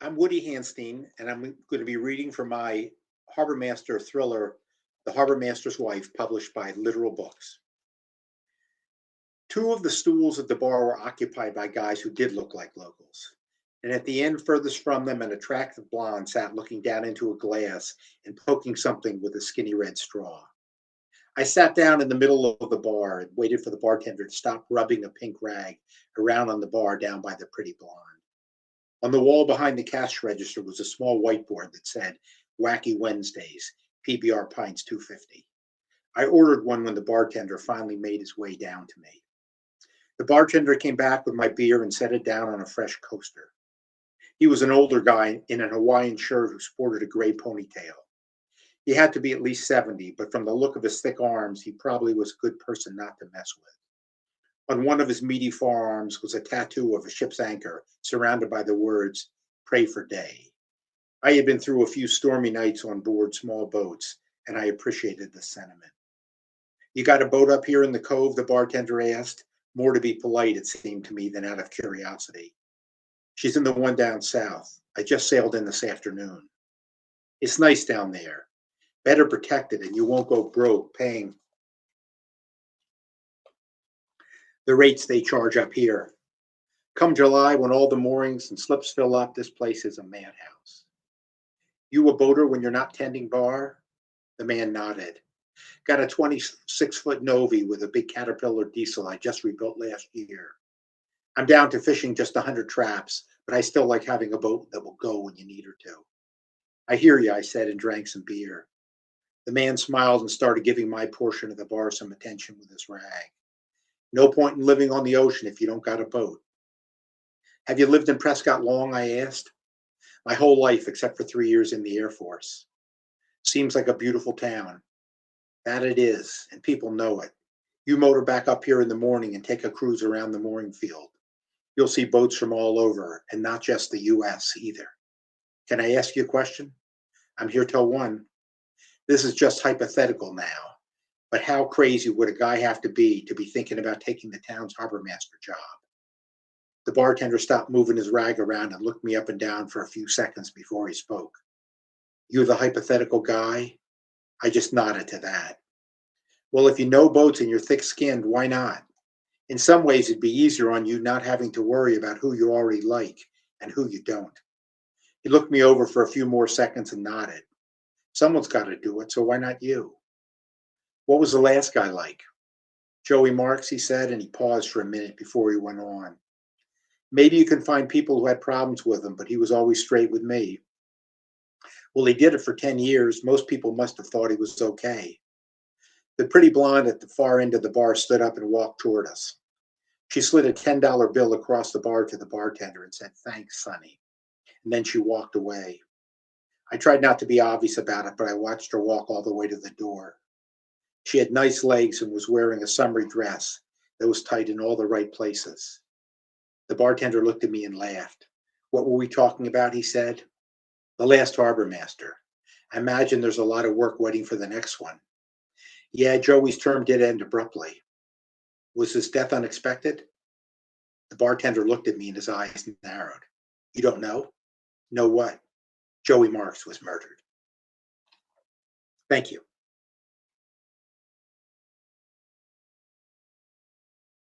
I'm Woody Hanstein, and I'm going to be reading from my Harbormaster thriller, The Harbormaster's Wife, published by Littoral Books. Two of the stools at the bar were occupied by guys who did look like locals. And at the end, furthest from them, an attractive blonde sat looking down into a glass and poking something with a skinny red straw. I sat down in the middle of the bar and waited for the bartender to stop rubbing a pink rag around on the bar down by the pretty blonde. On the wall behind the cash register was a small whiteboard that said, Wacky Wednesdays, PBR Pints 250. I ordered one when the bartender finally made his way down to me. The bartender came back with my beer and set it down on a fresh coaster. He was an older guy in a Hawaiian shirt who sported a gray ponytail. He had to be at least 70, but from the look of his thick arms, he probably was a good person not to mess with. On one of his meaty forearms was a tattoo of a ship's anchor surrounded by the words, "Pray for Day." I had been through a few stormy nights on board small boats, and I appreciated the sentiment. "You got a boat up here in the cove?" the bartender asked, more to be polite, it seemed to me, than out of curiosity. "She's in the one down south. I just sailed in this afternoon." "It's nice down there. Better protected, and you won't go broke paying the rates they charge up here. Come July, when all the moorings and slips fill up, this place is a madhouse." "You a boater when you're not tending bar?" The man nodded. "Got a 26-foot Novi with a big Caterpillar diesel I just rebuilt last year. I'm down to fishing just 100 traps, but I still like having a boat that will go when you need her to." "I hear you," I said, and drank some beer. The man smiled and started giving my portion of the bar some attention with his rag. "No point in living on the ocean if you don't got a boat." "Have you lived in Prescott long?" I asked. "My whole life, except for 3 years in the Air Force." "Seems like a beautiful town." "That it is, and people know it. You motor back up here in the morning and take a cruise around the mooring field. You'll see boats from all over, and not just the U.S. either. Can I ask you a question?" "I'm here till 1. This is just hypothetical now, but how crazy would a guy have to be thinking about taking the town's harbormaster job?" The bartender stopped moving his rag around and looked me up and down for a few seconds before he spoke. "You the hypothetical guy?" I just nodded to that. "Well, if you know boats and you're thick-skinned, why not? In some ways, it'd be easier on you not having to worry about who you already like and who you don't." He looked me over for a few more seconds and nodded. "Someone's got to do it, so why not you?" "What was the last guy like?" "Joey Marks," he said, and he paused for a minute before he went on. "Maybe you can find people who had problems with him, but he was always straight with me." "Well, he did it for 10 years. Most people must have thought he was okay." The pretty blonde at the far end of the bar stood up and walked toward us. She slid a $10 bill across the bar to the bartender and said, "Thanks, Sonny." And then she walked away. I tried not to be obvious about it, but I watched her walk all the way to the door. She had nice legs and was wearing a summery dress that was tight in all the right places. The bartender looked at me and laughed. "What were we talking about?" he said. "The last harbormaster. I imagine there's a lot of work waiting for the next one." "Yeah, Joey's term did end abruptly." "Was his death unexpected?" The bartender looked at me and his eyes narrowed. "You don't know?" "Know what?" "Joey Marks was murdered." Thank you.